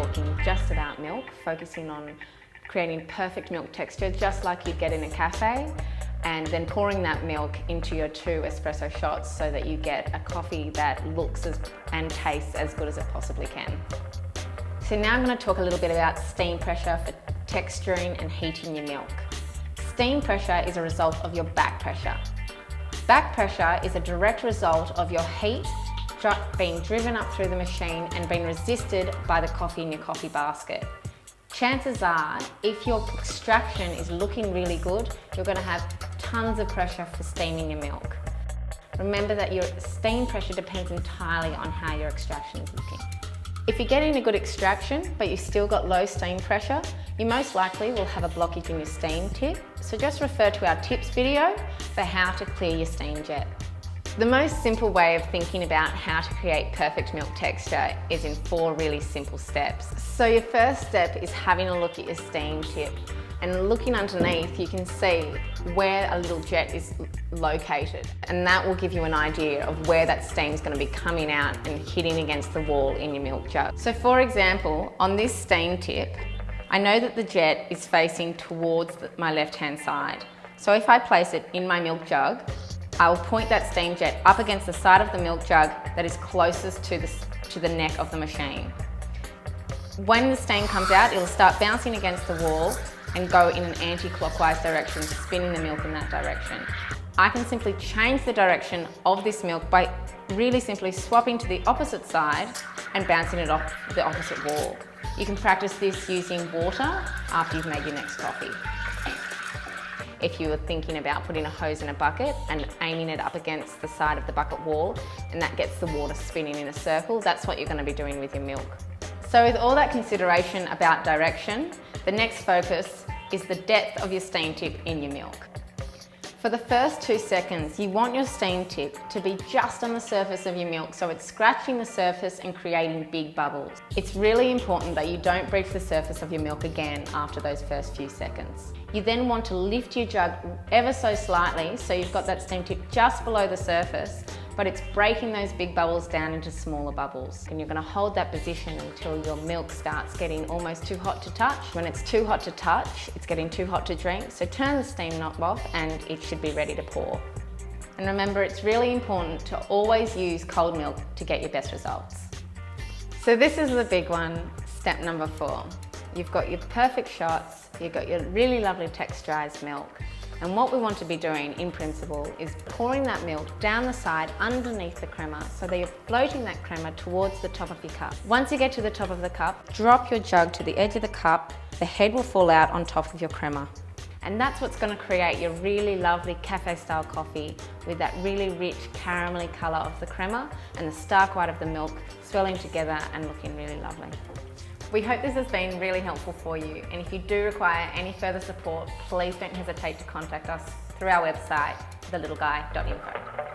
talking just about milk, focusing on creating perfect milk texture, just like you'd get in a cafe, and then pouring that milk into your 2 espresso shots so that you get a coffee that looks and tastes as good as it possibly can. So now I'm going to talk a little bit about steam pressure for texturing and heating your milk. Steam pressure is a result of your back pressure. Back pressure is a direct result of your heat being driven up through the machine and being resisted by the coffee in your coffee basket. Chances are, if your extraction is looking really good, you're going to have tons of pressure for steaming your milk. Remember that your steam pressure depends entirely on how your extraction is looking. If you're getting a good extraction, but you've still got low steam pressure, you most likely will have a blockage in your steam tip. So just refer to our tips video for how to clear your steam jet. The most simple way of thinking about how to create perfect milk texture is in 4 really simple steps. So your first step is having a look at your steam tip, and looking underneath you can see where a little jet is located, and that will give you an idea of where that steam is going to be coming out and hitting against the wall in your milk jug. So for example, on this steam tip, I know that the jet is facing towards my left hand side. So if I place it in my milk jug, I will point that steam jet up against the side of the milk jug that is closest to the neck of the machine. When the steam comes out, it will start bouncing against the wall and go in an anti-clockwise direction, spinning the milk in that direction. I can simply change the direction of this milk by really simply swapping to the opposite side and bouncing it off the opposite wall. You can practice this using water after you've made your next coffee. If you were thinking about putting a hose in a bucket and aiming it up against the side of the bucket wall, and that gets the water spinning in a circle, that's what you're going to be doing with your milk. So with all that consideration about direction, the next focus is the depth of your steam tip in your milk. For the first 2 seconds, you want your steam tip to be just on the surface of your milk, so it's scratching the surface and creating big bubbles. It's really important that you don't breach the surface of your milk again after those first few seconds. You then want to lift your jug ever so slightly so you've got that steam tip just below the surface, but it's breaking those big bubbles down into smaller bubbles. And you're going to hold that position until your milk starts getting almost too hot to touch. When it's too hot to touch, it's getting too hot to drink, so turn the steam knob off and it should be ready to pour. And remember, it's really important to always use cold milk to get your best results. So this is the big one, step number 4. You've got your perfect shots, you've got your really lovely texturized milk. And what we want to be doing in principle is pouring that milk down the side underneath the crema so that you're floating that crema towards the top of your cup. Once you get to the top of the cup, drop your jug to the edge of the cup, the head will fall out on top of your crema. And that's what's going to create your really lovely cafe style coffee with that really rich caramelly colour of the crema and the stark white of the milk swelling together and looking really lovely. We hope this has been really helpful for you, and if you do require any further support, please don't hesitate to contact us through our website, thelittleguy.info.